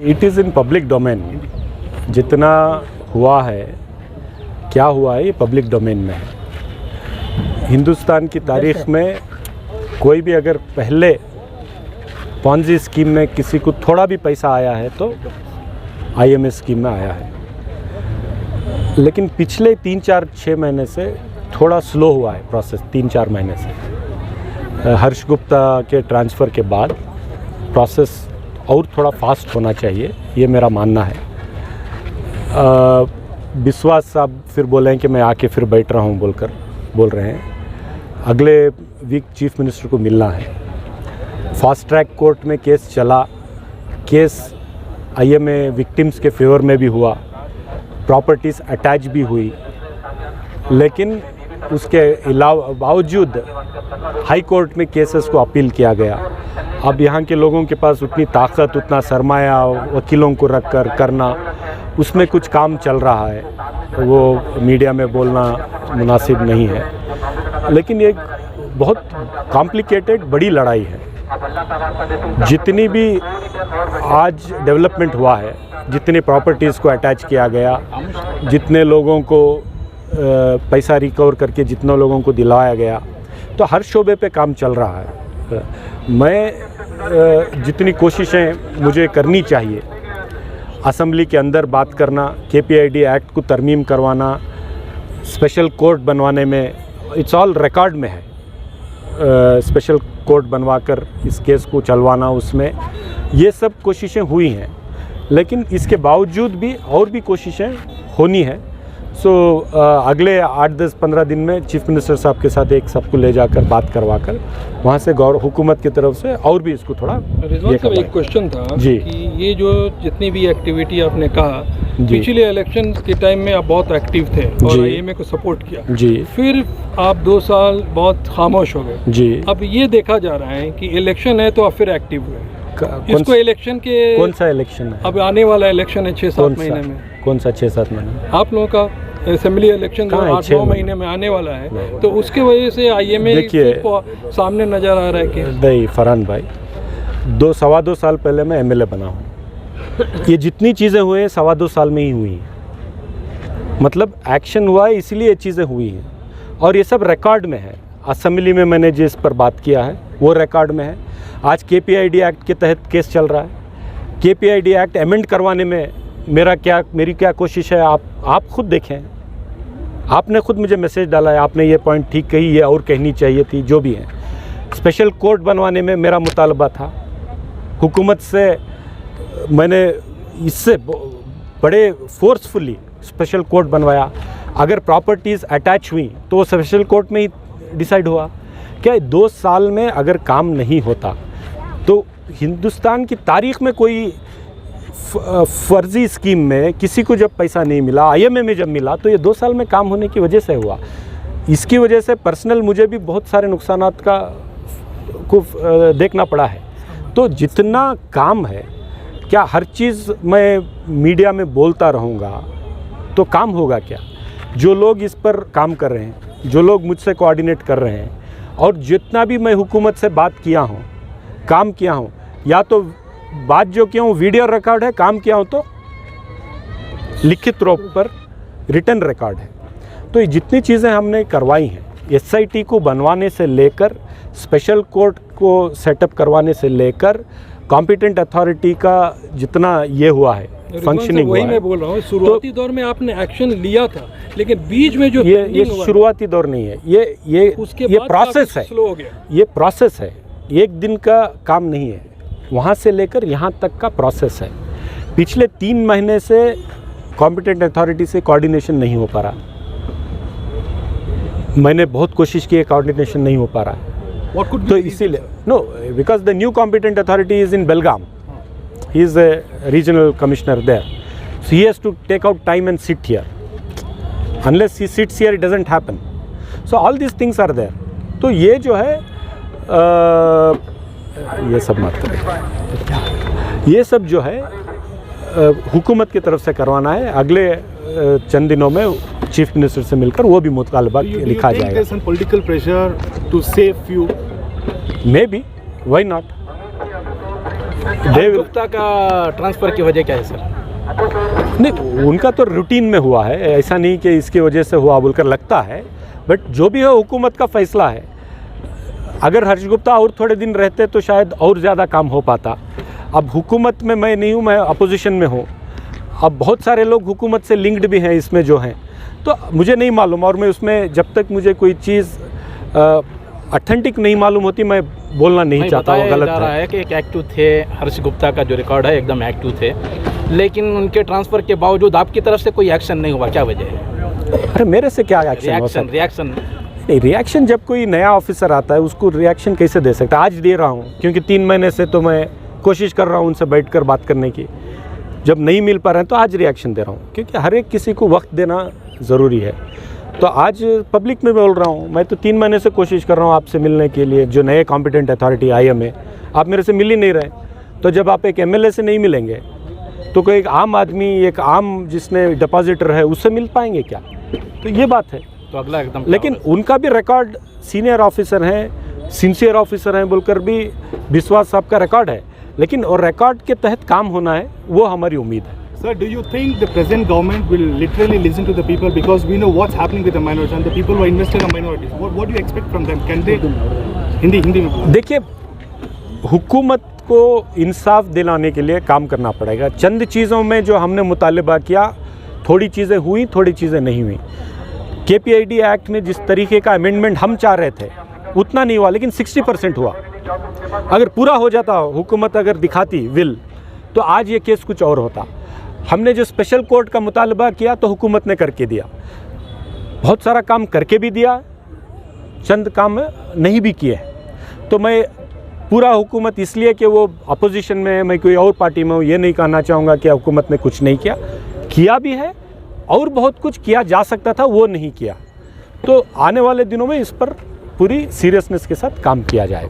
It is in public domain. जितना हुआ है, क्या हुआ है, ये पब्लिक डोमेन में है। हिंदुस्तान की तारीख में कोई भी अगर पहले पॉन्जी स्कीम में किसी को थोड़ा भी पैसा आया है तो आईएमएस स्कीम में आया है। लेकिन पिछले 3-4-6 महीने से थोड़ा स्लो हुआ है प्रोसेस। 3-4 महीने से हर्ष गुप्ता के ट्रांसफ़र के बाद प्रोसेस और थोड़ा फास्ट होना चाहिए, ये मेरा मानना है। विश्वास साहब फिर बोले हैं कि मैं आके फिर बैठ रहा हूँ बोल रहे हैं। अगले वीक चीफ मिनिस्टर को मिलना है। फास्ट ट्रैक कोर्ट में केस चला, केस आईएमए विक्टिम्स के फेवर में भी हुआ, प्रॉपर्टीज़ अटैच भी हुई, लेकिन उसके अलावा बावजूद हाई कोर्ट में केसेस को अपील किया गया। अब यहाँ के लोगों के पास उतनी ताकत, उतना सरमाया वकीलों को रख कर करना, उसमें कुछ काम चल रहा है, वो मीडिया में बोलना मुनासिब नहीं है। लेकिन ये बहुत कॉम्प्लिकेटेड बड़ी लड़ाई है। जितनी भी आज डेवलपमेंट हुआ है, जितनी प्रॉपर्टीज़ को अटैच किया गया, जितने लोगों को पैसा रिकवर करके जितने लोगों को दिलाया गया, तो हर शोबे पे काम चल रहा है। मैं जितनी कोशिशें मुझे करनी चाहिए, असेंबली के अंदर बात करना, केपीआईडी एक्ट को तरमीम करवाना, स्पेशल कोर्ट बनवाने में, इट्स ऑल रिकॉर्ड में है। स्पेशल कोर्ट बनवाकर इस केस को चलवाना, उसमें ये सब कोशिशें हुई हैं। लेकिन इसके बावजूद भी और भी कोशिशें होनी है। सो अगले 8-10-15 दिन में चीफ मिनिस्टर साहब के साथ एक सबको ले जाकर बात करवा कर वहाँ से हुकूमत की तरफ से और भी इसको थोड़ा रिजवान साहब, एक क्वेश्चन था जी कि ये जो जितनी भी एक्टिविटी आपने कहा, पिछले इलेक्शन के टाइम में आप बहुत एक्टिव थे और आईएमए को सपोर्ट किया जी, फिर आप 2 साल बहुत खामोश हो गए जी। अब ये देखा जा रहा है कि इलेक्शन है तो आप फिर एक्टिव हुए। इसको इलेक्शन के कौन सा इलेक्शन है? अब आने वाला इलेक्शन है 6-7 महीने में। कौन सा 6-7 महीने? आप लोगों का असेंबली इलेक्शन 8-9 महीने में आने वाला है, तो उसके वजह से आईएमए सामने नज़र आ रहा है कि नहीं। फरहान भाई, 2-2.25 साल पहले मैं एमएलए बना हूँ। ये जितनी चीज़ें हुई हैं 2.25 साल में ही हुई हैं। मतलब एक्शन हुआ है, इसलिए ये चीज़ें हुई हैं और ये सब रिकॉर्ड में है। असेंबली में मैंने जिस पर बात किया है वो रिकॉर्ड में है। आज केपीआईडी एक्ट के तहत केस चल रहा है। केपीआईडी एक्ट अमेंड करवाने में मेरी क्या कोशिश है, आप खुद देखें। आपने खुद मुझे मैसेज डाला है, आपने ये पॉइंट ठीक कही, ये और कहनी चाहिए थी, जो भी है। स्पेशल कोर्ट बनवाने में मेरा मुतालबा था। हुकूमत से मैंने इससे बड़े फोर्सफुली स्पेशल कोर्ट बनवाया। अगर प्रॉपर्टीज़ अटैच हुई तो वो स्पेशल कोर्ट में ही डिसाइड हुआ। क्या 2 साल में अगर काम नहीं होता तो हिंदुस्तान की तारीख में कोई फर्जी स्कीम में किसी को जब पैसा नहीं मिला, आईएमए में जब मिला, तो ये 2 साल में काम होने की वजह से हुआ। इसकी वजह से पर्सनल मुझे भी बहुत सारे नुकसानात को देखना पड़ा है। तो जितना काम है, क्या हर चीज़ मैं मीडिया में बोलता रहूँगा तो काम होगा क्या? जो लोग इस पर काम कर रहे हैं, जो लोग मुझसे कोऑर्डिनेट कर रहे हैं, और जितना भी मैं हुकूमत से बात किया हूँ, काम किया हूँ, या तो बात जो किया हूँ वीडियो रिकॉर्ड है, काम किया हूँ तो लिखित रूप पर रिटर्न रिकॉर्ड है। तो ये जितनी चीज़ें हमने करवाई हैं, एसआईटी को बनवाने से लेकर, स्पेशल कोर्ट को सेटअप करवाने से लेकर, कॉम्पिटेंट अथॉरिटी का जितना ये हुआ है, फंक्शनिंग हुआ है। मैं बोल रहा हूँ, शुरुआती दौर में आपने एक्शन लिया था, लेकिन बीच में जो ये शुरुआती दौर नहीं है, ये प्रोसेस है, स्लो हो गया। ये प्रोसेस है, एक दिन का काम नहीं है। वहाँ से लेकर यहाँ तक का प्रोसेस है। पिछले 3 महीने से कॉम्पिटेंट अथॉरिटी से कोऑर्डिनेशन नहीं हो पा रहा। मैंने बहुत कोशिश की है, कोऑर्डिनेशन नहीं हो पा रहा। तो इसीलिए because the new competent authority is in Belgaum. He is a regional commissioner there, so he has to take out time and sit here. Unless he sits here, it doesn't happen. So all these things are there. तो ये जो है ये सब मत करें। ये सब जो है हुकूमत की तरफ से करवाना है। अगले चंद दिनों में चीफ मिनिस्टर से मिलकर वो भी मुतालबा लिखा जाएगा। Political pressure to save you? Maybe, why not? देव गुप्ता का ट्रांसफ़र की वजह क्या है सर? नहीं, उनका तो रूटीन में हुआ है, ऐसा नहीं कि इसकी वजह से हुआ बोलकर लगता है, बट जो भी है हुकूमत का फैसला है। अगर हर्ष गुप्ता और थोड़े दिन रहते तो शायद और ज़्यादा काम हो पाता। अब हुकूमत में मैं नहीं हूँ, मैं अपोजिशन में हूँ। अब बहुत सारे लोग हुकूमत से लिंक्ड भी हैं इसमें जो हैं, तो मुझे नहीं मालूम, और मैं उसमें जब तक मुझे कोई चीज़ ऑथेंटिक नहीं मालूम होती मैं बोलना नहीं चाहता हूँ। गलत जा रहा है कि एक एक्टिव थे हर्ष गुप्ता का जो रिकॉर्ड है एकदम एक्टिव थे, लेकिन उनके ट्रांसफ़र के बावजूद आपकी तरफ से कोई एक्शन नहीं हुआ, क्या वजह है? अरे मेरे से क्या एक्शन? रिएक्शन नहीं, रिएक्शन जब कोई नया ऑफिसर आता है उसको रिएक्शन कैसे दे सकता है? आज दे रहा हूँ क्योंकि 3 महीने से तो मैं कोशिश कर रहा हूँ उनसे बैठकर बात करने की। जब नहीं मिल पा रहे हैं तो आज रिएक्शन दे रहा हूँ, क्योंकि हर एक किसी को वक्त देना ज़रूरी है। तो आज पब्लिक में बोल रहा हूँ, मैं तो 3 महीने से कोशिश कर रहा हूँ आपसे मिलने के लिए, जो नए कॉम्पिटेंट अथॉरिटी IMA, आप मेरे से मिल ही नहीं रहे। तो जब आप एक MLA से नहीं मिलेंगे तो कोई एक आम आदमी, एक आम जिसने डिपॉजिटर है, उससे मिल पाएंगे क्या? तो ये बात है। तो अगला एकदम, लेकिन उनका भी रिकॉर्ड, सीनियर ऑफिसर हैं, सिंसियर ऑफिसर हैं बोलकर भी विश्वास साहब का रिकॉर्ड है, लेकिन और रिकॉर्ड के तहत काम होना है, वो हमारी उम्मीद है। Sir, do you think the present government will literally listen to the people, because we know what's happening with the minorities and the people who are invested in minorities? What do you expect from them? Can they Hindi में? देखिए, हुकूमत को इंसाफ दिलाने के लिए काम करना पड़ेगा। चंद चीज़ों में जो हमने मुतालिबा किया, थोड़ी चीज़ें हुई, थोड़ी चीज़ें नहीं हुई। KPID एक्ट में जिस तरीके का अमेंडमेंट हम चाह रहे थे उतना नहीं हुआ, लेकिन 60% हुआ। अगर पूरा हो जाता, हुकूमत अगर दिखाती विल, तो आज ये केस कुछ और होता। हमने जो स्पेशल कोर्ट का मुतालबा किया तो हुकूमत ने करके दिया, बहुत सारा काम करके भी दिया, चंद काम नहीं भी किए। तो मैं पूरा हुकूमत इसलिए कि वो अपोजिशन में है, मैं कोई और पार्टी में हूँ, ये नहीं कहना चाहूँगा कि हुकूमत ने कुछ नहीं किया भी है, और बहुत कुछ किया जा सकता था, वो नहीं किया। तो आने वाले दिनों में इस पर पूरी सीरियसनेस के साथ काम किया जाएगा।